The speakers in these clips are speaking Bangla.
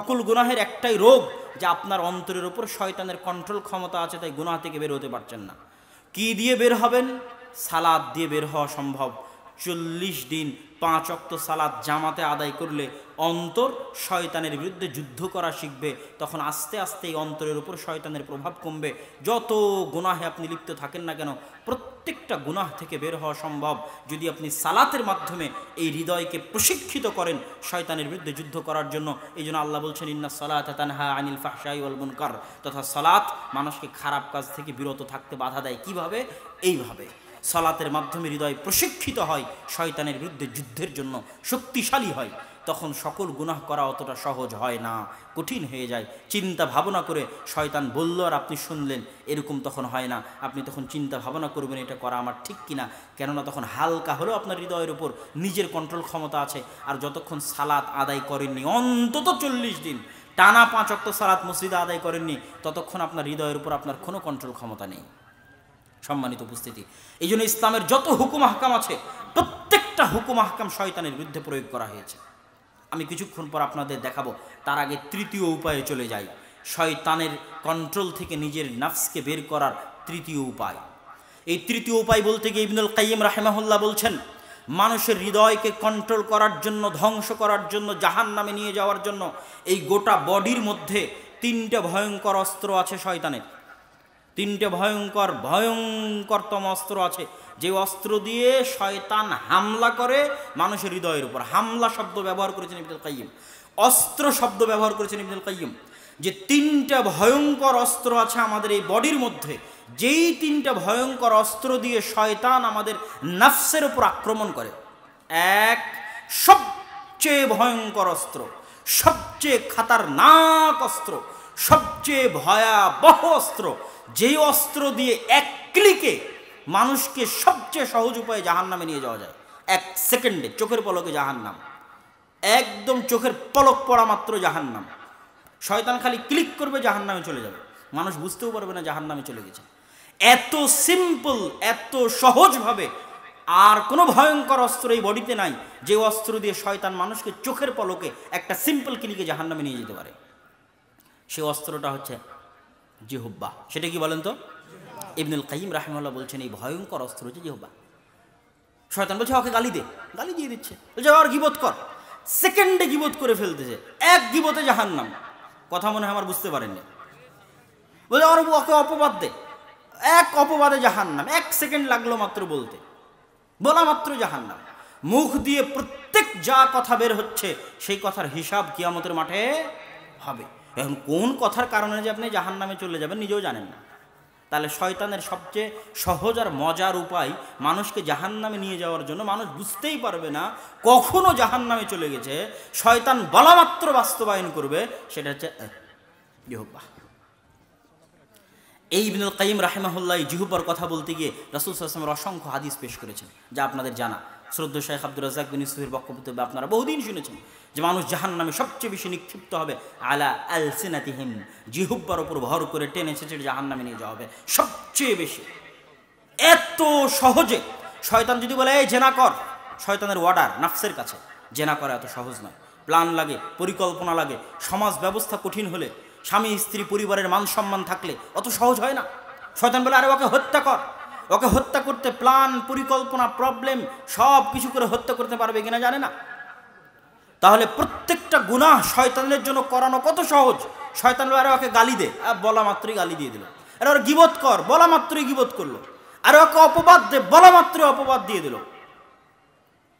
সকল গুনাহের একটাই রোগ যে আপনার অন্তরের উপর শয়তানের কন্ট্রোল ক্ষমতা আছে, তাই গুনাহ থেকে বের হতে পারছেন না। কি দিয়ে বের হবেন? সালাত দিয়ে বের হওয়া সম্ভব। 40 দিন 5 ওয়াক্ত সালাত জামাতে আদায় করলে অন্তর শয়তানের বিরুদ্ধে যুদ্ধ করা শিখবে। তখন আস্তে আস্তে এই অন্তরের উপর শয়তানের প্রভাব কমবে। যত গুনাহে আপনি লিপ্ত থাকেন না কেন, প্রত্যেকটা গুনাহ থেকে বের হওয়া সম্ভব যদি আপনি সালাতের মাধ্যমে এই হৃদয়কে প্রশিক্ষিত করেন শয়তানের বিরুদ্ধে যুদ্ধ করার জন্য। এই জন্য আল্লাহ বলছেন, ইন্না সালাতা তানহা আনিল ফাহশাই ওয়াল মুনকার, তথা সালাত মানুষকে খারাপ কাজ থেকে বিরত থাকতে বাধা দেয়। কিভাবে? এইভাবে সালাতের মাধ্যমে হৃদয় প্রশিক্ষিত হয়, শয়তানের বিরুদ্ধে যুদ্ধের জন্য শক্তিশালী হয়। তখন সকল গুনাহ করা অতটা সহজ হয় না, কঠিন হয়ে যায়। চিন্তা ভাবনা করে শয়তান বলল আর আপনি শুনলেন, এরকম তখন হয় না। আপনি তখন চিন্তা ভাবনা করবেন এটা করা আমার ঠিক কিনা, কেননা তখন হালকা হলেও আপনার হৃদয়ের উপর নিজের কন্ট্রোল ক্ষমতা আছে। আর যতক্ষণ সালাত আদায় করেননি, অন্তত 40 দিন টানা 5 ওয়াক্ত সালাত মসজিদে আদায় করেননি, ততক্ষণ আপনার হৃদয়ের উপর আপনার কোনো কন্ট্রোল ক্ষমতা নেই। সম্মানিত উপস্থিতি, এই জন্য ইসলামের যত হুকুম আহকাম আছে, প্রত্যেকটা হুকুম আহকাম শয়তানের বিরুদ্ধে প্রয়োগ করা হয়েছে। আমি কিছুক্ষণ পর আপনাদের দেখাবো। তার আগে তৃতীয় উপায়ে চলে যাই, শয়তানের কন্ট্রোল থেকে নিজের নফসকে বের করার তৃতীয় উপায়। এই তৃতীয় উপায় বলতে গিয়ে ইবনুল কাইয়িম রাহিমাহুল্লাহ বলছেন, মানুষের হৃদয়কে কন্ট্রোল করার জন্য, ধ্বংস করার জন্য, জাহান্নামে নিয়ে যাওয়ার জন্য এই গোটা বডির মধ্যে 3টে ভয়ঙ্কর অস্ত্র আছে শয়তানের। 3টে ভয়ঙ্করতম অস্ত্র আছে, যে অস্ত্র দিয়ে শয়তান হামলা করে মানুষের হৃদয়ের উপর। হামলা শব্দ ব্যবহার করেছেন ইবনুল কাইয়িম, অস্ত্র শব্দ ব্যবহার করেছেন ইবনুল কাইয়িম। যে 3টা ভয়ঙ্কর অস্ত্র আছে আমাদের এই বডির মধ্যে, যেই 3টা ভয়ঙ্কর অস্ত্র দিয়ে শয়তান আমাদের নফসের উপর আক্রমণ করে। এক, সবচেয়ে ভয়ঙ্কর অস্ত্র, সবচেয়ে খাতারনাক অস্ত্র, সবচেয়ে ভয়াবহ অস্ত্র, যেই অস্ত্র দিয়ে এক ক্লিকে মানুষকে সবচেয়ে সহজ উপায়ে জাহান্নামে নিয়ে যাওয়া যায়। 1 সেকেন্ডে, চোখের পলকে জাহান্নাম, একদম চোখের পলক পড়া মাত্র জাহান্নাম। শয়তান খালি ক্লিক করবে, জাহান্নামে চলে যাবে, মানুষ বুঝতেও পারবে না জাহান্নামে চলে গেছে। এত সিম্পল, এত সহজভাবে আর কোনো ভয়ঙ্কর অস্ত্র এই বডিতে নাই, যে অস্ত্র দিয়ে শয়তান মানুষকে চোখের পলকে একটা সিম্পল ক্লিকে জাহান্নামে নিয়ে যেতে পারে। সে অস্ত্রটা হচ্ছে জিহ্বা। সেটা কি বলেন তো? ইবনুল কাইয়িম রাহিমাহুল্লাহ বলছেন, এই ভয়ঙ্কর অস্ত্র হচ্ছে জিহ্বা। শয়তান বলছে, ওকে গালি দে, গালি দিয়ে দিচ্ছে, বলছে আর গীবত কর, সেকেন্ডে গীবত করে ফেলতেছে, এক গীবতে জাহান্নাম। কথা মনে হয় আমার বুঝতে পারেননি। বলছে আর ওকে অপবাদ দে, এক অপবাদে জাহান্নাম। 1 সেকেন্ড লাগলো মাত্র বলতে, বলা মাত্র জাহান্নাম। মুখ দিয়ে প্রত্যেক যা কথা বের হচ্ছে সেই কথার হিসাব কিয়ামতের মাঠে হবে। এখন কোন কথার কারণে যে আপনি জাহান্নামে চলে যাবেন নিজেও জানেন না। তাহলে শয়তানের সবচেয়ে সহজ আর মজার উপায় মানুষকে জাহান্নামে নিয়ে যাওয়ার জন্য, মানুষ বুঝতেই পারবে না কখনো জাহান্নামে চলে গেছে, শয়তান বলা মাত্র বাস্তবায়ন করবে, সেটা হচ্ছে জিহ্বা। এই ইবনুল কাইয়িম রাহিমাহুল্লাহ জিহ্বার কথা বলতে গিয়ে রাসূল সাল্লাল্লাহু আলাইহি ওয়াসাল্লাম অসংখ্য হাদিস পেশ করেছেন, যা আপনাদের জানা। শ্রদ্ধেয় শেখ আব্দুর রাজ্জাক বিন ইউসুফের বক্তব্য আপনারা বহুদিন শুনেছেন যে মানুষ জাহান্নামে সবচেয়ে বেশি নিক্ষিপ্ত হবে আলা আলসিনাতিহিম, জিহ্বার উপর ভর করে টেনে ছেঁচে জাহান্নামে নিয়ে যাওয়া হবে সবচেয়ে বেশি। এত সহজে শয়তান যদি বলে এই জেনা কর, শয়তানের অর্ডার নফসের কাছে, জেনা করা এত সহজ নয়। প্ল্যান লাগে, পরিকল্পনা লাগে, সমাজ ব্যবস্থা কঠিন হলে, স্বামী স্ত্রী পরিবারের মান সম্মান থাকলে অত সহজ হয় না। শয়তান বলে আরে ওকে হত্যা কর, ওকে হত্যা করতে প্ল্যান, পরিকল্পনা, প্রবলেম সব কিছু করে হত্যা করতে পারবে কিনা জানে না। তাহলে প্রত্যেকটা গুনাহ শয়তানের জন্য করানো কত সহজ। শয়তান বলে আরে ওকে গালি দে, বলা মাত্রই গালি দিয়ে দিল। আরে ওর গীবত কর, বলা মাত্রই গীবত করলো। আরে ওকে অপবাদ দে, বলা মাত্রই অপবাদ দিয়ে দিল।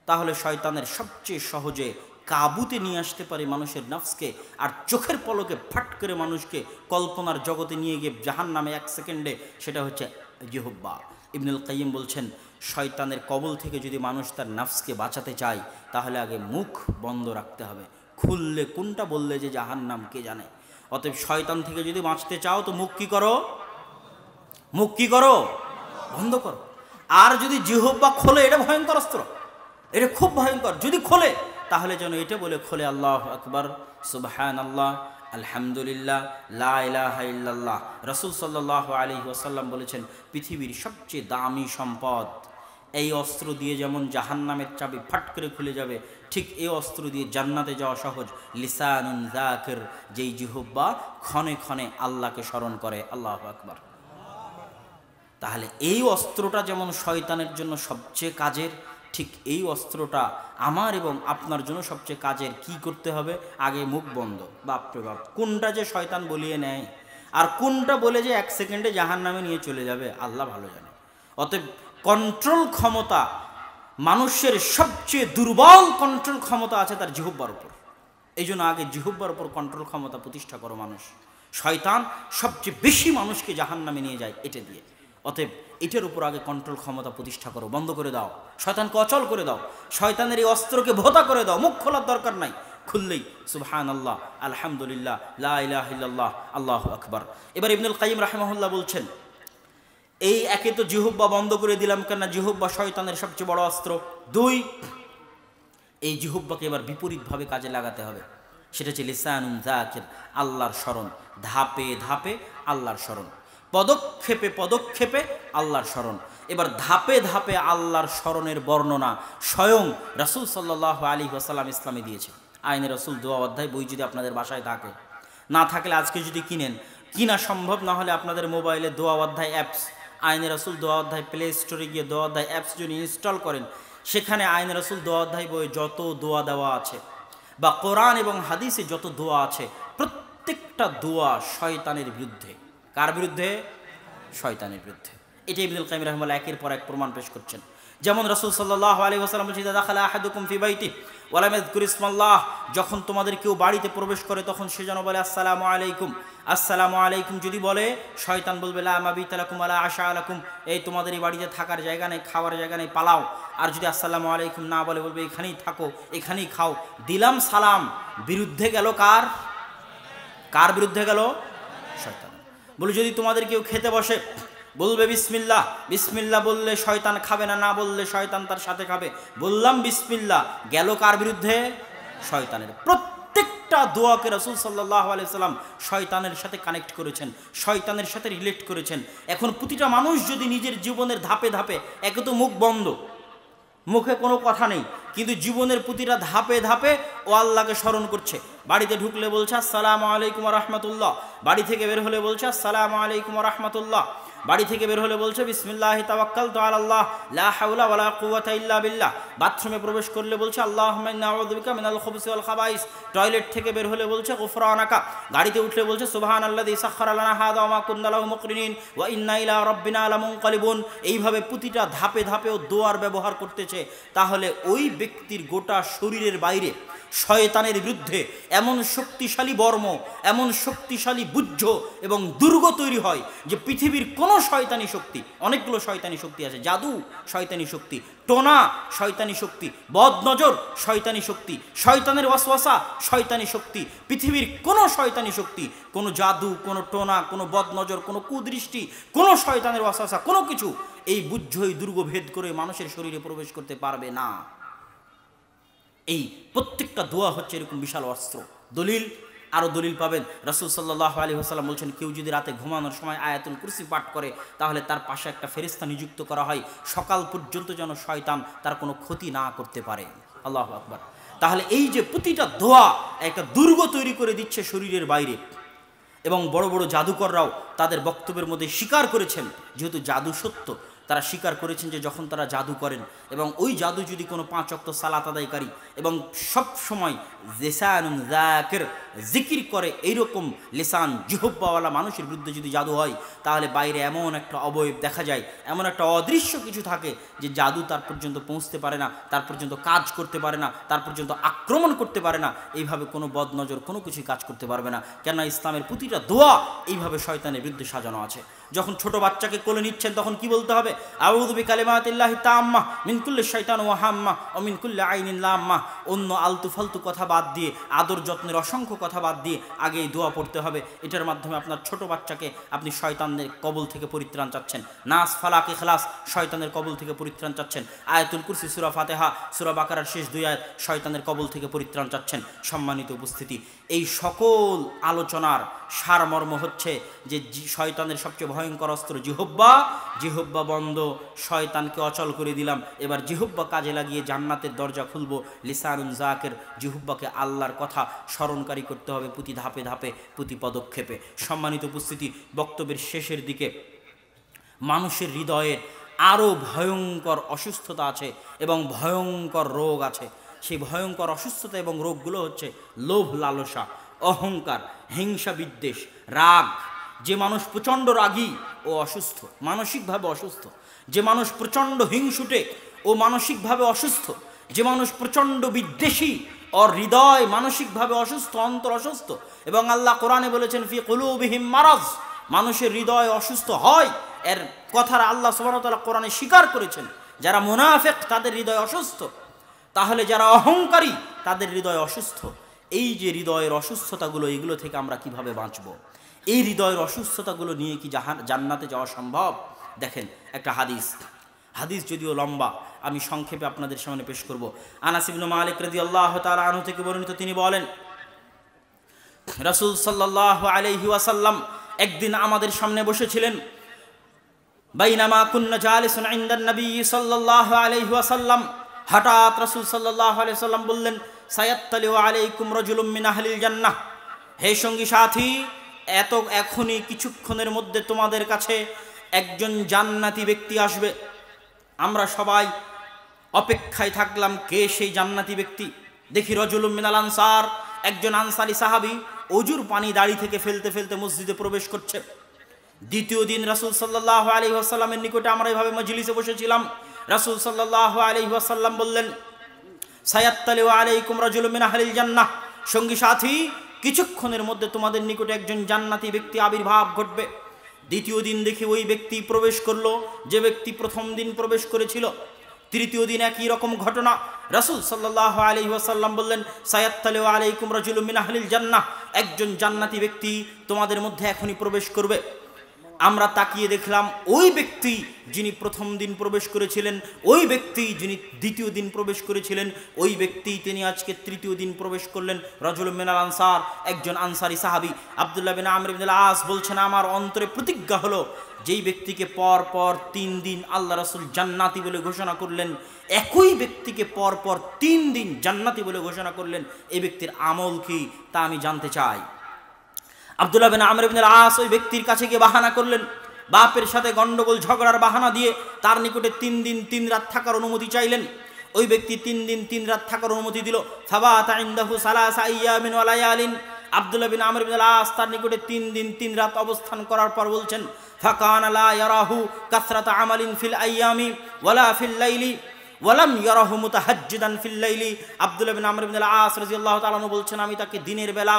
তাহলে শয়তানের সবচেয়ে সহজে কাবুতে নিয়ে আসতে পারে মানুষের নফসকে, আর চোখের পলকে ফাট করে মানুষকে কল্পনার জগতে নিয়ে গিয়ে জাহান্নামে 1 সেকেন্ডে, সেটা হচ্ছে জিহ্বা। ইবনুল কাইয়িম বলছেন, শয়তানের কবল থেকে যদি মানুষ তার নফসকে বাঁচাতে চায়, তাহলে আগে মুখ বন্ধ রাখতে হবে। খুললে কোনটা বললে যে জাহান্নাম কে জানে। অতএব শয়তান থেকে যদি বাঁচতে চাও তো মুখ কি করো? মুখ কি করো? বন্ধ করো। আর যদি জিহ্বা খোলে, এটা ভয়ঙ্কর অস্ত্র, এটা খুব ভয়ঙ্কর। যদি খোলে তাহলে যেন এটা বলে খোলে আল্লাহু আকবার, সুবহানাল্লাহ, আলহামদুলিল্লাহ, লা ইলাহা ইল্লাল্লাহ। রাসূল সাল্লাল্লাহু আলাইহি ওয়াসাল্লাম বলেছেন, পৃথিবীর সবচেয়ে দামি সম্পদ এই অস্ত্র দিয়ে যেমন জাহান্নামের চাবি ফাট করে খুলে যাবে, ঠিক এই অস্ত্র দিয়ে জান্নাতে যাওয়া সহজ। লিসানুন যাকির, যেই জিহ্বা ক্ষণে ক্ষণে আল্লাহকে স্মরণ করে। আল্লাহু আকবার। তাহলে এই অস্ত্রটা যেমন শয়তানের জন্য সবচেয়ে কাজের, ঠিক এই অস্ত্রটা আমার এবং আপনার জন্য সবচেয়ে কাজের। কি করতে হবে? আগে মুখ বন্ধ। বাপরে বাপ, কোনটা যে শয়তান বলিয়ে নেয় আর কোনটা বলে যে 1 সেকেন্ডে জাহান্নামে নিয়ে চলে যাবে আল্লাহ ভালো জানে। অতএব কন্ট্রোল ক্ষমতা, মানুষের সবচেয়ে দুর্বল কন্ট্রোল ক্ষমতা আছে তার জিহ্বার উপর। এই জন্য আগে জিহ্বার উপর কন্ট্রোল ক্ষমতা প্রতিষ্ঠা করো মানুষ। শয়তান সবচেয়ে বেশি মানুষকে জাহান্নামে নিয়ে যায় এটা দিয়ে। অতএব এটার উপর আগে কন্ট্রোল ক্ষমতা প্রতিষ্ঠা করো, বন্ধ করে দাও, শয়তানকে অচল করে দাও, শয়তানের এই অস্ত্রকে ভোতা করে দাও। মুখ খোলার দরকার নাই, খুললেই সুবহানাল্লাহ, আলহামদুলিল্লাহ, লা ইলাহা ইল্লাল্লাহ, আল্লাহু আকবার। এবার ইবনুল কাইয়িম রাহিমাহুল্লাহ বলছেন, এই একে তো জিহ্বা বন্ধ করে দিলাম, কেন জিহ্বা শয়তানের সবচেয়ে বড় অস্ত্র। 2, এই জিহ্বাকে এবার বিপরীতভাবে কাজে লাগাতে হবে। সেটা হচ্ছে লিসানুন যাকির, আল্লাহর স্মরণ। ধাপে ধাপে আল্লাহর স্মরণ, পদক্ষেপে পদক্ষেপে আল্লাহর স্মরণ। এবার ধাপে ধাপে আল্লাহর স্মরণের বর্ণনা স্বয়ং রাসূল সাল্লাল্লাহু আলাইহি ওয়াসাল্লাম ইসলামে দিয়েছে। আইনে রাসূল দোয়া অধ্যায় বই যদি আপনাদের বাসায় থাকে, না থাকলে আজকে যদি কিনা সম্ভব না হলে আপনাদের মোবাইলে দোয়া অধ্যায় অ্যাপস, আইনে রাসূল দোয়া অধ্যায় প্লে স্টোরে গিয়ে দোয়া অধ্যায় অ্যাপস যদি ইনস্টল করেন, সেখানে আইনে রাসূল দোয়া অধ্যায় বই যত দোয়া দেওয়া আছে বা কোরআন এবং হাদিসে যত দোয়া আছে, প্রত্যেকটা দোয়া শয়তানের বিরুদ্ধে। কার বিরুদ্ধে? শয়তানের বিরুদ্ধে। এটা ইবনুল কাইয়িম রাহিমাহুল্লাহ একের পর এক প্রমাণ পেশ করছেন। যেমন রাসূল সাল্লাল্লাহু আলাইহি ওয়াসাল্লাম বলেছেন, ইযা দাখালা আহাদুকুম ফি বাইতিহি ওয়া লাম ইয়াযকুর ইসমাল্লাহ, যখন তোমাদের কেউ বাড়িতে প্রবেশ করে তখন সে যেন বলে আসসালামু আলাইকুম। আসসালামু আলাইকুম যদি বলে, শয়তান বলবে লা মাবিতা লাকুম ওয়া লা আশা লাকুম, এই তোমাদের এই বাড়িতে থাকার জায়গা নেই, খাওয়ার জায়গা নেই, পালাও। আর যদি আসসালামু আলাইকুম না বলে, বলবে এখানেই থাকো, এখানেই খাও। দিলাম সালাম, বিরুদ্ধে গেল কার? কার বিরুদ্ধে গেল? শয়তান। বলে যদি তোমাদের কেউ খেতে বসে, বলবে বিসমিল্লাহ, বিসমিল্লাহ বললে শয়তান খাবে না, না বললে শয়তান তার সাথে খাবে। বললাম বিসমিল্লাহ, গেল কার বিরুদ্ধে? শয়তানের। প্রত্যেকটা দোয়াকে রাসূল সাল্লাল্লাহু আলাইহি ওয়াসাল্লাম শয়তানের সাথে কানেক্ট করেছেন, শয়তানের সাথে রিলেট করেছেন। এখন প্রতিটা মানুষ যদি নিজের জীবনের ধাপে ধাপে, একে তো মুখ বন্ধ, মুখে কোনো কথা নেই, কিন্তু জীবনের প্রতিটা ধাপে ধাপে ও আল্লাহকে স্মরণ করছে। বাড়িতে ঢুকলে বলছে আসসালামু আলাইকুম ওয়া রাহমাতুল্লাহ, বাড়ি থেকে বের হলে বলছে আসসালামু আলাইকুম ওয়া রাহমাতুল্লাহ, বাড়ি থেকে বের হলে বলছে বিসমিল্লাহি তাওয়াক্কালতু আলাল্লাহ লা হাওলা ওয়ালা কুওয়াতা ইল্লা বিল্লাহ, বাথরুমে প্রবেশ করলে বলছে আল্লাহুম্মা ইন্না আউযু বিকা মিনাল খুবুসি ওয়াল খাবাইস, টয়লেট থেকে বের হলে বলছে গুফরানাকা, গাড়িতে উঠলে বলছে সুবহানাল্লাযী সাখখারা লানা হাযা ওয়া মা কুন্না লাহু মুকরিনিন ওয়া ইন্না ইলা রাব্বিনা লামুনকালিবুন। এইভাবে প্রতিটা ধাপে ধাপেও দোয়ার ব্যবহার করতেছে। তাহলে ওই ব্যক্তির গোটা শরীরের বাইরে শয়তানের বিরুদ্ধে এমন শক্তিশালী বর্ম, এমন শক্তিশালী বুজ্জ এবং দুর্গ তৈরি হয় যে পৃথিবীর কোনো শয়তানি শক্তি, অনেকগুলো শয়তানি শক্তি আছে, জাদু শয়তানি শক্তি, টোনা শয়তানি শক্তি, বদনজর শয়তানি শক্তি, শয়তানের ওয়াসওয়াসা শয়তানি শক্তি, পৃথিবীর কোনো শয়তানি শক্তি, কোনো জাদু, কোনো টোনা, কোনো বদনজর, কোনো কুদৃষ্টি, কোনো শয়তানের ওয়াসওয়াসা, কোনো কিছু এই বুজ্জ, এই দুর্গ ভেদ করে মানুষের শরীরে প্রবেশ করতে পারবে না। এই প্রত্যেকটা দোয়া হচ্ছে এরকম বিশাল অস্ত্র। দলিল, আরও দলিল পাবেন। রাসূল সাল্লাল্লাহু আলাইহি ওয়াসাল্লাম বলছেন, কেউ যদি রাতে ঘুমানোর সময় আয়াতুল কুরসি পাঠ করে, তাহলে তার পাশে একটা ফেরেশতা নিযুক্ত করা হয়, সকাল পর্যন্ত যেন শয়তান তার কোনো ক্ষতি না করতে পারে। আল্লাহু আকবার। তাহলে এই যে প্রতিটা দোয়া একটা দুর্গ তৈরি করে দিচ্ছে শরীরের বাইরে। এবং বড় বড় জাদুকররাও তাদের বক্তব্যের মধ্যে স্বীকার করেছেন, যেহেতু জাদু সত্য, তারা স্বীকার করেছেন যে যখন তারা জাদু করেন এবং ওই জাদু যদি কোনো 5 ওয়াক্ত সালাত আদায়কারী এবং সব সময় লিসানুন যাকির জিকির করে, এইরকম লিসান জিহ্বাওয়ালা মানুষের বিরুদ্ধে যদি জাদু হয়, তাহলে বাইরে এমন একটা অবয়ব দেখা যায়, এমন একটা অদৃশ্য কিছু থাকে যে জাদু তার পর্যন্ত পৌঁছতে পারে না, তার পর্যন্ত কাজ করতে পারে না, তার পর্যন্ত আক্রমণ করতে পারে না। এইভাবে কোনো বদনজর কোনো কিছুই কাজ করতে পারবে না। কেননা ইসলামের প্রতিটা দোয়া এইভাবে শয়তানের বিরুদ্ধে সাজানো আছে। যখন ছোট বাচ্চাকে কোলে নিচ্ছেন তখন কি বলতে হবে? আউযু বিকালিমাতিল্লাহি তাম্মা মিন কুল্লি শাইতান ওয়া হাম্মা ওয়া মিন কুল্লি আইনিন লাম্মা। অন্য আলতু ফালতু কথা বাদ দিয়ে, আদর যত্নের অসংখ্য কথা বাদ দিয়ে আগে এই দোয়া পড়তে হবে। এটার মাধ্যমে আপনার ছোট বাচ্চাকে আপনি শয়তানের কবল থেকে পরিত্রাণ চাচ্ছেন। নাস, ফালাক, ইখলাস শয়তানের কবল থেকে পরিত্রাণ চাচ্ছেন। আয়াতুল কুরসি, সূরা ফাতিহা, সূরা বাকারার শেষ 2 আয়াত শয়তানের কবল থেকে পরিত্রাণ চাচ্ছেন। সম্মানিত উপস্থিতি, এই সকল আলোচনার সারমর্ম হচ্ছে যে শয়তানের সবচেয়ে ভয়ঙ্কর অস্ত্র জিহব্বা, জিহব্বা বন্ধ, শয়তানকে অচল করে দিলাম, এবার জিহব্বা কাজে লাগিয়ে জান্নাতের দরজা খুলব। লিসানুন জাকের, জিহব্বাকে আল্লাহর কথা স্মরণকারী করতে হবে প্রতি ধাপে ধাপে, প্রতি পদক্ষেপে। সম্মানিত উপস্থিতি, বক্তব্যের শেষের দিকে মানুষের হৃদয়ের আরও ভয়ঙ্কর অসুস্থতা আছে এবং ভয়ঙ্কর রোগ আছে। সেই ভয়ঙ্কর অসুস্থতা এবং রোগগুলো হচ্ছে লোভ, লালসা, অহংকার, হিংসা, বিদ্বেষ, রাগ। যে মানুষ প্রচণ্ড রাগী ও অসুস্থ, মানসিকভাবে অসুস্থ। যে মানুষ প্রচণ্ড হিংসুটে ও মানসিকভাবে অসুস্থ। যে মানুষ প্রচণ্ড বিদ্বেষী, ওর হৃদয় মানসিকভাবে অসুস্থ, অন্তর অসুস্থ। এবং আল্লাহ কোরআনে বলেছেন ফি কুলুবিহিম মারাজ, মানুষের হৃদয় অসুস্থ হয়। এর কথাটা আল্লাহ সুবহানাহু ওয়া তাআলা কোরআনে স্বীকার করেছেন। যারা মুনাফিক তাদের হৃদয় অসুস্থ, তাহলে যারা অহংকারী তাদের হৃদয় অসুস্থ। এই যে হৃদয়ের অসুস্থতাগুলো, এগুলো থেকে আমরা কিভাবে বাঁচব? এই হৃদয়ের অসুস্থতাগুলো নিয়ে কি জান্নাতে যাওয়া সম্ভব? দেখেন একটা হাদিস যদিও লম্বা, আমি সংক্ষেপে আপনাদের সামনে পেশ করব। আনাস ইবনে মালিক রাদিয়াল্লাহু তাআলা আনহু থেকে বর্ণিত, তিনি বলেন রাসূল সাল্লাল্লাহু আলাইহি ওয়াসাল্লাম একদিন আমাদের সামনে বসেছিলেন। বাইনামা কুন্না জালিসুন ইনদান নবী সাল্লাল্লাহু আলাইহি ওয়াসাল্লাম, হঠাৎ রাসূল সাল্লাল্লাহু আলাইহি ওয়াসাল্লাম বললেন সায়াত্তালিউ আলাইকুম রাজুলুম মিন আহলিল জান্নাহ, হে সঙ্গী সাথী, এখনই কিছুক্ষণের মধ্যে তোমাদের কাছে একজন জান্নাতি ব্যক্তি আসবে। আমরা সবাই অপেক্ষায় থাকলাম, কে সেই জান্নাতি ব্যক্তি? দেখি রাজুলুম মিনাল আনসার, একজন আনসারী সাহাবী ওজুর পানি দাড়ি থেকে ফেলতে ফেলতে মসজিদে প্রবেশ করছে। দ্বিতীয় দিন রাসূল সাল্লাল্লাহু আলাইহি ওয়াসাল্লামের নিকটে আমরা এভাবে মজলিসে বসেছিলাম। রাসূল সাল্লাল্লাহু আলাইহি ওয়াসাল্লাম বললেন সায়াত্তালিউ আলাইকুম রাজুলুম মিন আহলিল জান্নাহ, সঙ্গী সাথী, কিছুক্ষণের মধ্যে তোমাদের নিকটে একজন জান্নাতি ব্যক্তি আবির্ভাব ঘটবে। দ্বিতীয় দিন দেখি ওই ব্যক্তি প্রবেশ করলো, যে ব্যক্তি প্রথম দিন প্রবেশ করেছিল। তৃতীয় দিন একই রকম ঘটনা। রাসূল সাল্লাল্লাহু আলাইহি ওয়াসাল্লাম বললেন সায়াত্তালিউ আলাইকুম রাজুলুম মিন আহলিল জান্নাহ, একজন জান্নাতি ব্যক্তি তোমাদের মধ্যে এখনই প্রবেশ করবে। আমরা তাকিয়ে দেখলাম ওই ব্যক্তি যিনি প্রথম দিন প্রবেশ করেছিলেন, ওই ব্যক্তি যিনি দ্বিতীয় দিন প্রবেশ করেছিলেন, ওই ব্যক্তি তিনি আজকে তৃতীয় দিন প্রবেশ করলেন। রাজুলুম মিনাল আনসার, একজন আনসারী সাহাবী। আব্দুল্লাহ বিন আমর ইবনে আস বলছেন, আমার অন্তরে প্রতিজ্ঞা হলো, যেই ব্যক্তিকে পর পর 3 দিন আল্লাহ রাসূল জান্নাতি বলে ঘোষণা করলেন, একই ব্যক্তিকে পর পর 3 দিন জান্নাতি বলে ঘোষণা করলেন, এই ব্যক্তির আমল কি তা আমি জানতে চাই। আব্দুল্লাহ বিন আমর ইবনে আস ওই ব্যক্তির কাছে গিয়ে বাহানা করলেন, বাপের সাথে গন্ডগোল ঝগড়ার বাহানা দিয়ে তার নিকটে 3 দিন 3 রাত থাকার অনুমতি চাইলেন। ওই ব্যক্তি 3 দিন 3 রাত থাকার অনুমতি দিল। ফাবাতা ইনদাহু সালাসা আইয়ামিন ওয়া লায়ালিন, আব্দুল্লাহ বিন আমর ইবনে আস তার নিকটে 3 দিন 3 রাত অবস্থান করার পর বলছেন ফাকানা লা ইয়ারাহু কাসরাতা আমালিন ফিল আইয়ামি ওয়ালা ফিল লাইলি ওয়ালাম ইয়ারাহু মুতাহাজ্জিদান ফিল লাইলি। আব্দুল্লাহ বিন আমর ইবনে আস রাদিয়াল্লাহু তাআলা বলছেন, আমি তাকে দিনের বেলা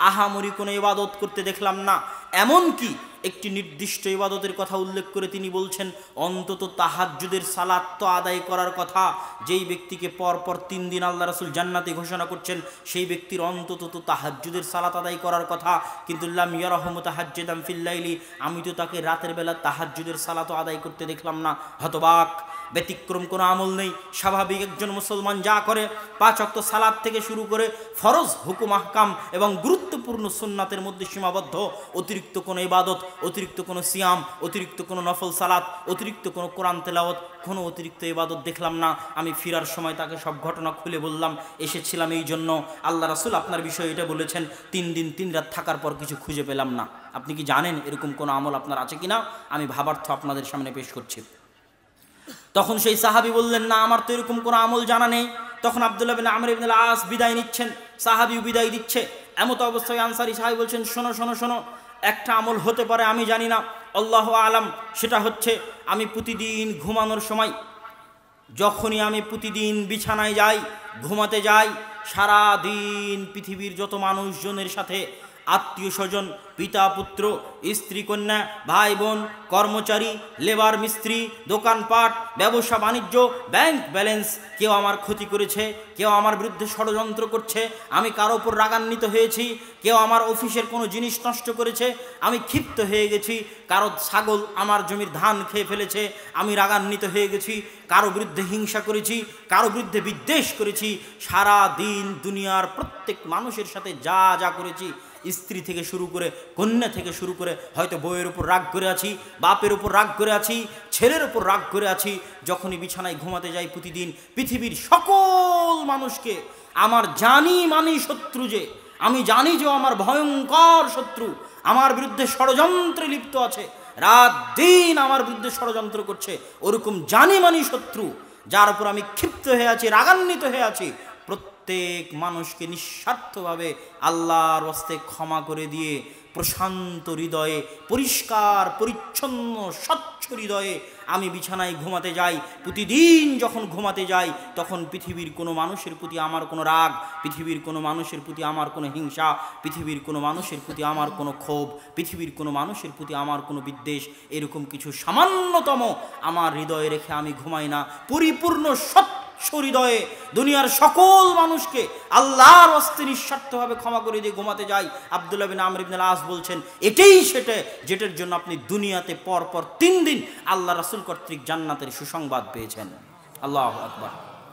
আহামরি কোনো ইবাদত করতে দেখলাম না। এমন কি একটি নির্দিষ্ট ইবাদতের কথা উল্লেখ করে তিনি বলছেন অন্তত তাহাজ্জুদের সালাত তো আদায় করার কথা। যেই ব্যক্তিকে পর পর 3 দিন আল্লাহ রাসূল জান্নাতি ঘোষণা করছেন, সেই ব্যক্তির অন্তত তো তাহাজ্জুদের সালাত আদায় করার কথা। কিন্তু লাম ইয়ারাহু মুতাহাজ্জিদান ফিল লাইলি, আমি তো তাকে রাতের বেলা তাহাজ্জুদের সালাত আদায় করতে দেখলাম না। হতবাক, ব্যতিক্রম কোনো আমল নেই। স্বাভাবিক একজন মুসলমান যা করে 5 ওয়াক্ত সালাত থেকে শুরু করে ফরজ হুকুম আহকাম এবং গুরুত্বপূর্ণ সুন্নাতের মধ্যে সীমাবদ্ধ। অতিরিক্ত কোনো ইবাদত, অতিরিক্ত কোনো সিয়াম, অতিরিক্ত কোনো নফল সালাত, অতিরিক্ত কোনো কোরআন তেলাওয়াত, কোনো অতিরিক্ত ইবাদত দেখলাম না। আমি ফিরার সময় তাকে সব ঘটনা খুলে বললাম, এসেছিলাম এই জন্য, আল্লাহ রাসূল আপনার বিষয়ে এটা বলেছেন, 3 দিন 3 রাত থাকার পর কিছু খুঁজে পেলাম না। আপনি কি জানেন এরকম কোনো আমল আপনার আছে কিনা? আমি ভাবার্থ আপনাদের সামনে পেশ করছি। তখন সেই সাহাবী বললেন, না, আমার তো এরকম কোনো আমল জানা নেই। তখন আব্দুল্লাহ বিন আমর ইবনে আস বিদায় নিচ্ছেন, সাহাবীও বিদায় দিচ্ছে। এমত অবস্থায় আনসারী সাহাবী বলছেন, শোনো শোনো শোনো, একটা আমল হতে পারে, আমি জানি না, আল্লাহু আলাম। সেটা হচ্ছে, আমি প্রতিদিন ঘুমানোর সময়, যখনই আমি প্রতিদিন বিছানায় যাই, ঘুমাতে যাই, সারা দিন পৃথিবীর যত মানুষজনের সাথে, আত্মীয় স্বজন, পিতা পুত্র, স্ত্রী কন্যা, ভাই বোন, কর্মচারী, লেবার মিস্ত্রি, দোকানপাট, ব্যবসা বাণিজ্য, ব্যাংক ব্যালেন্স, কেউ আমার ক্ষতি করেছে, কেউ আমার বিরুদ্ধে ষড়যন্ত্র করছে, আমি কারো উপর রাগান্বিত হয়েছি, কেউ আমার অফিসের কোনো জিনিস নষ্ট করেছে, আমি ক্ষিপ্ত হয়ে গেছি, কারো ছাগল আমার জমির ধান খেয়ে ফেলেছে, আমি রাগান্বিত হয়ে গেছি, কারো বিরুদ্ধে হিংসা করেছি, কারো বিরুদ্ধে বিদ্বেষ করেছি, সারা দিন দুনিয়ার প্রত্যেক মানুষের সাথে যা যা করেছি, স্ত্রী থেকে শুরু করে, কন্যা থেকে শুরু করে, হয়তো বউয়ের উপর রাগ করে আছি, বাপের উপর রাগ করে আছি, ছেলের উপর রাগ করে আছি। যখনই বিছানায় ঘুমাতে যাই প্রতিদিন পৃথিবীর সকল মানুষকে আমার জানি মানি শত্রু, যে আমি জানি যে আমার ভয়ঙ্কর শত্রু, আমার বিরুদ্ধে ষড়যন্ত্রে লিপ্ত আছে, রাত দিন আমার বিরুদ্ধে ষড়যন্ত্র করছে, ওরকম জানি মানি শত্রু যার উপর আমি ক্ষিপ্ত হয়ে আছি, রাগান্বিত হয়ে আছি, প্রত্যেক মানুষকে নিঃস্বার্থভাবে আল্লাহর হস্তে ক্ষমা করে দিয়ে প্রশান্ত হৃদয়ে, পরিষ্কার পরিচ্ছন্ন স্বচ্ছ হৃদয়ে আমি বিছানায় ঘুমাতে যাই। প্রতিদিন যখন ঘুমাতে যাই তখন পৃথিবীর কোনো মানুষের প্রতি আমার কোনো রাগ, পৃথিবীর কোনো মানুষের প্রতি আমার কোনো হিংসা, পৃথিবীর কোনো মানুষের প্রতি আমার কোনো ক্ষোভ, পৃথিবীর কোনো মানুষের প্রতি আমার কোনো বিদ্বেষ, এরকম কিছু সামান্যতম আমার হৃদয়ে রেখে আমি ঘুমাই না। পরিপূর্ণ হৃদয়ে দুনিয়ার সকল মানুষকে আল্লাহর হস্তে নিঃস্বার্থভাবে ক্ষমা করে দিয়ে ঘুমাতে যাই। আব্দুল্লাহ বিন আমর ইবনে আস বলছেন, এটাই সেটা যেটার জন্য আপনি দুনিয়াতে পর পর 3 দিন আল্লাহ রাসূল কর্তৃক জান্নাতের সুসংবাদ পেয়েছেন। আল্লাহু আকবার।